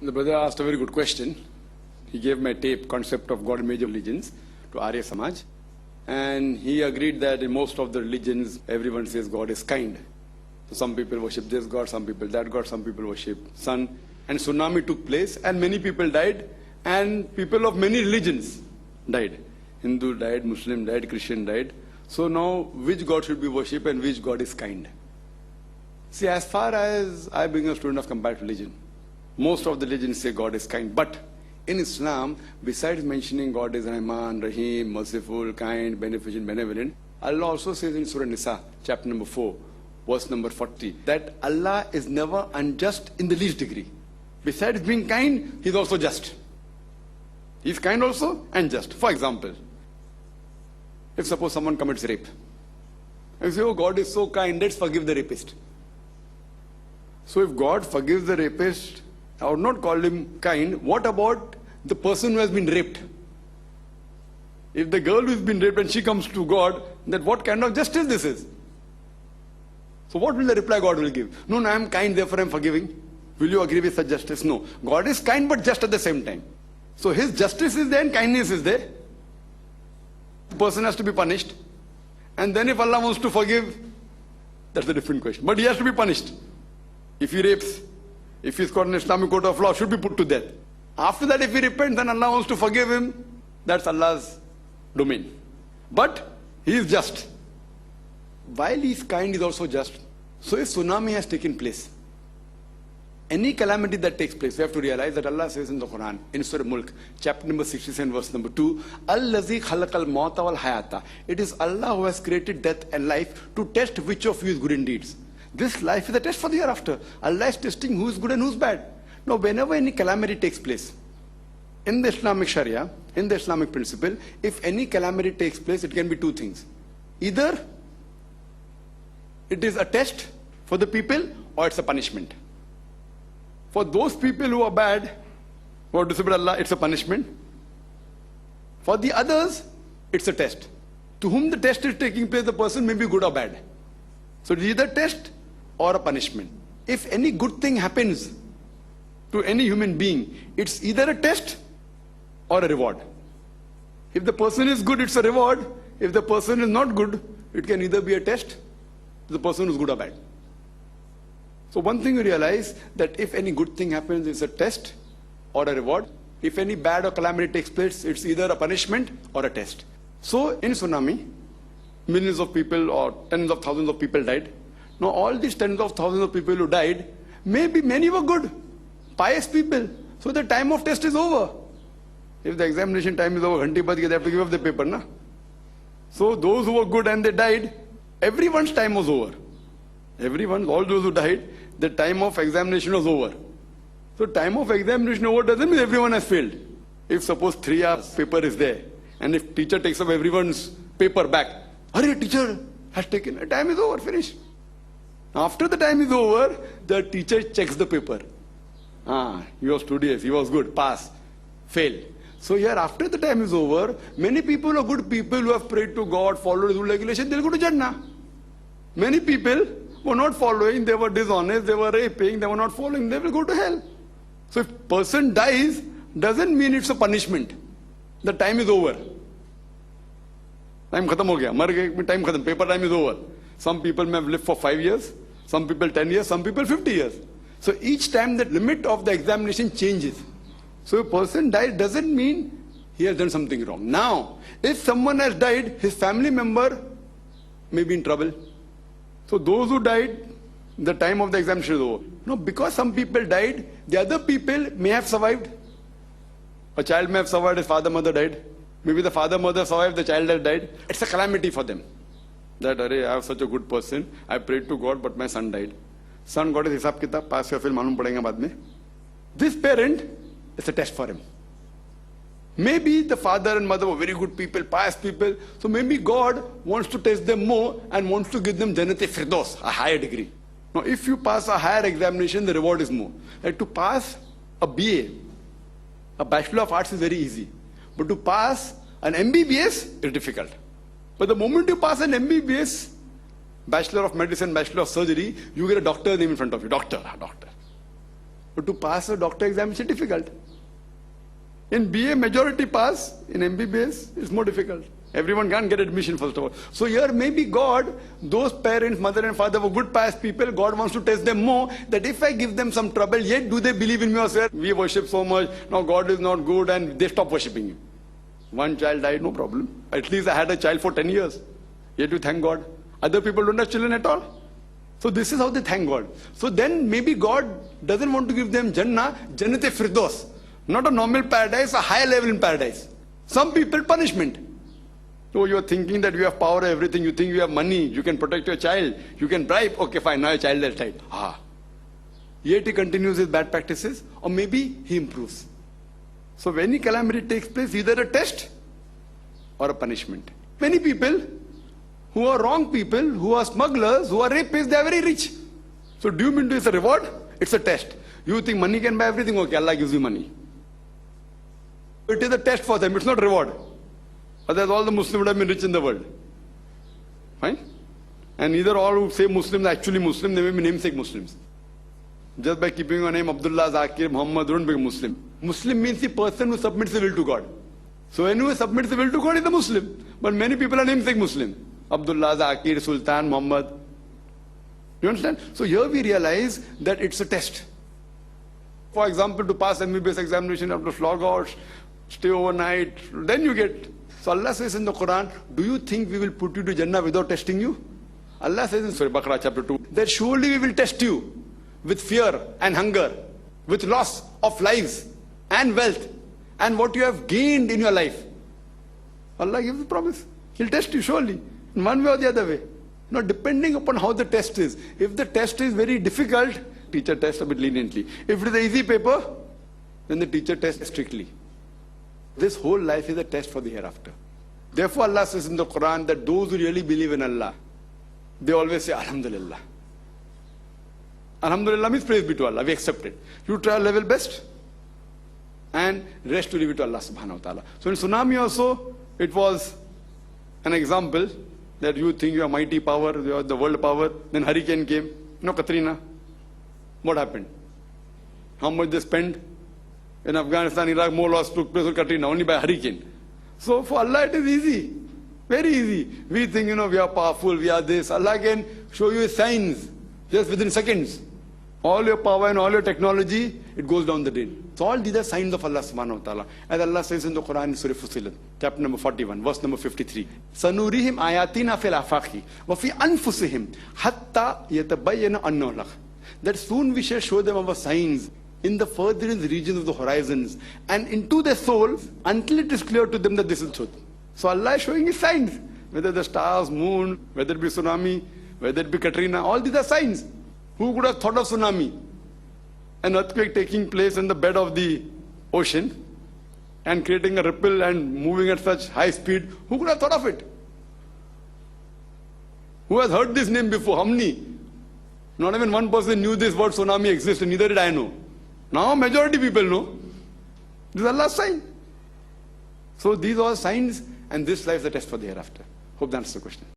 The brother asked a very good question. He gave my tape, Concept of God in Major Religions, to Arya Samaj. And he agreed that in most of the religions, everyone says God is kind. So some people worship this God, some people that God, some people worship sun. And tsunami took place, and many people died, and people of many religions died. Hindu died, Muslim died, Christian died. So now, which God should be worshipped and which God is kind? See, as far as I being a student of comparative religion, most of the religions say God is kind. But in Islam, besides mentioning God is Rahman, Rahim, merciful, kind, beneficent, benevolent, Allah also says in Surah Nisa, chapter number 4, verse number 40, that Allah is never unjust in the least degree. Besides being kind, He is also just. He is kind also and just. For example, if suppose someone commits rape, and you say, oh, God is so kind, let's forgive the rapist. So if God forgives the rapist, I would not call him kind. What about the person who has been raped? If the girl who has been raped and she comes to God, then what kind of justice this is? So what will the reply God will give? No, I am kind, therefore I am forgiving. Will you agree with such justice? No. God is kind but just at the same time. So His justice is there and kindness is there. The person has to be punished. And then if Allah wants to forgive, that's a different question. But he has to be punished. If he rapes, if he's caught in Islamic court of law, should be put to death. After that, if he repents, then Allah wants to forgive him. That's Allah's domain. But He is just. While He is kind, He is also just. So if tsunami has taken place, any calamity that takes place, we have to realize that Allah says in the Quran, in Surah Mulk, chapter number 67, verse number 2, Allazi khalaqal mawta wal hayata. It is Allah who has created death and life to test which of you is good in deeds. This life is a test for the hereafter. Allah is testing who is good and who is bad. Now, whenever any calamity takes place, in the Islamic Sharia, in the Islamic principle, if any calamity takes place, it can be two things. Either it is a test for the people, or it's a punishment. For those people who are bad, who are disobeyed Allah, it's a punishment. For the others, it's a test. To whom the test is taking place, the person may be good or bad. So it is either test or a punishment. If any good thing happens to any human being, it's either a test or a reward. If the person is good, it's a reward. If the person is not good, it can either be a test, the person is good or bad. So one thing you realize, that if any good thing happens, it's a test or a reward. If any bad or calamity takes place, it's either a punishment or a test. So in tsunami, millions of people or tens of thousands of people died. Now all these tens of thousands of people who died, maybe many were good, pious people. So the time of test is over. If the examination time is over, they have to give up the paper, na? So those who were good and they died, everyone's time was over. Everyone, all those who died, the time of examination was over. So time of examination over doesn't mean everyone has failed. If suppose 3 hours paper is there, and if teacher takes up everyone's paper back, hurry, teacher has taken, the time is over, finished. After the time is over, the teacher checks the paper. He was studious, he was good, pass, fail. So here, after the time is over, many people are good people who have prayed to God, followed His regulation, they'll go to Jannah. Many people were not following, they were dishonest, they were raping, they were not following, they will go to hell. So if person dies, doesn't mean it's a punishment. The time is over. Time khatam ho gaya, mar gaye, time khatam, paper time is over. Some people may have lived for 5 years, some people 10 years, some people 50 years. So each time the limit of the examination changes. So a person dies doesn't mean he has done something wrong. Now, if someone has died, his family member may be in trouble. So those who died, the time of the examination is over. No, because some people died, the other people may have survived. A child may have survived, his father, mother died. Maybe the father, mother survived, the child has died. It's a calamity for them. That, I have such a good person, I prayed to God, but my son died. Son got his hisab kitab, pass ya, fir malum padega baad mein. This parent, it's a test for him. Maybe the father and mother were very good people, pious people. So maybe God wants to test them more and wants to give them Jannat-e Firdaus, a higher degree. Now if you pass a higher examination, the reward is more. Like to pass a BA, a Bachelor of Arts is very easy. But to pass an MBBS is difficult. But the moment you pass an MBBS, Bachelor of Medicine, Bachelor of Surgery, you get a doctor name in front of you. Doctor. But to pass a doctor examination is difficult. In BA, majority pass. In MBBS, it's more difficult. Everyone can't get admission, first of all. So here, maybe God, those parents, mother and father were good pious people. God wants to test them more, that if I give them some trouble, yet do they believe in me or say, we worship so much, now God is not good, and they stop worshipping you. One child died, no problem. At least I had a child for 10 years. Yet you thank God. Other people don't have children at all. So this is how they thank God. So then maybe God doesn't want to give them Jannah, Jannat-e Firdaus. Not a normal paradise, a higher level in paradise. Some people, punishment. So you are thinking that you have power over everything. You think you have money. You can protect your child. You can bribe. Okay, fine. Now your child has died. Yet he continues his bad practices. Or maybe he improves. So when any calamity takes place, either a test or a punishment. Many people who are wrong people, who are smugglers, who are rapists, they are very rich. So do you mean it's a reward? It's a test. You think money can buy everything? Okay, Allah gives you money. It is a test for them. It's not reward. Otherwise all the Muslims would have been rich in the world. Fine? And either all who say Muslims are actually Muslim, they may be namesake Muslims. Just by keeping your name Abdullah, Zakir, Muhammad, don't become Muslim. Muslim means the person who submits the will to God. So anyone who submits the will to God is a Muslim. But many people are namesake Muslim. Abdullah, Zakir, Sultan, Muhammad. You understand? So here we realize that it's a test. For example, to pass MBBS examination, after flog out, stay overnight, then you get. So Allah says in the Quran, do you think we will put you to Jannah without testing you? Allah says in Surah Baqarah chapter 2, that surely we will test you with fear and hunger, with loss of lives and wealth, and what you have gained in your life. Allah gives a promise. He'll test you surely, in one way or the other way. Now depending upon how the test is. If the test is very difficult, teacher tests a bit leniently. If it is an easy paper, then the teacher tests strictly. This whole life is a test for the hereafter. Therefore Allah says in the Quran that those who really believe in Allah, they always say Alhamdulillah. Alhamdulillah means praise be to Allah, we accept it. You try level best and rest to leave it to Allah subhanahu wa ta'ala. So in tsunami also, it was an example that you think you are mighty power, you are the world power, then hurricane came, Katrina. What happened? How much they spent? In Afghanistan, Iraq, more loss took place with Katrina, only by hurricane. So for Allah it is easy, very easy. We think, we are powerful, we are this. Allah can show you signs just within seconds. All your power and all your technology, it goes down the drain. So all these are signs of Allah subhanahu wa ta'ala. As Allah says in the Quran in Surah Fussilat, chapter number 41, verse number 53. Sanurihim ayatina fil afaqi wa fi anfusihim hatta yatabayyana annahu al-haq. That soon we shall show them our signs in the furthest regions of the horizons and into their souls until it is clear to them that this is truth. So Allah is showing his signs. Whether the stars, moon, whether it be tsunami, whether it be Katrina, all these are signs. Who could have thought of tsunami? An earthquake taking place in the bed of the ocean and creating a ripple and moving at such high speed. Who could have thought of it? Who has heard this name before? How many? Not even one person knew this word tsunami exists, and neither did I know. Now majority people know. This is Allah's sign. So these are signs, and this life is a test for the hereafter. Hope that answers the question.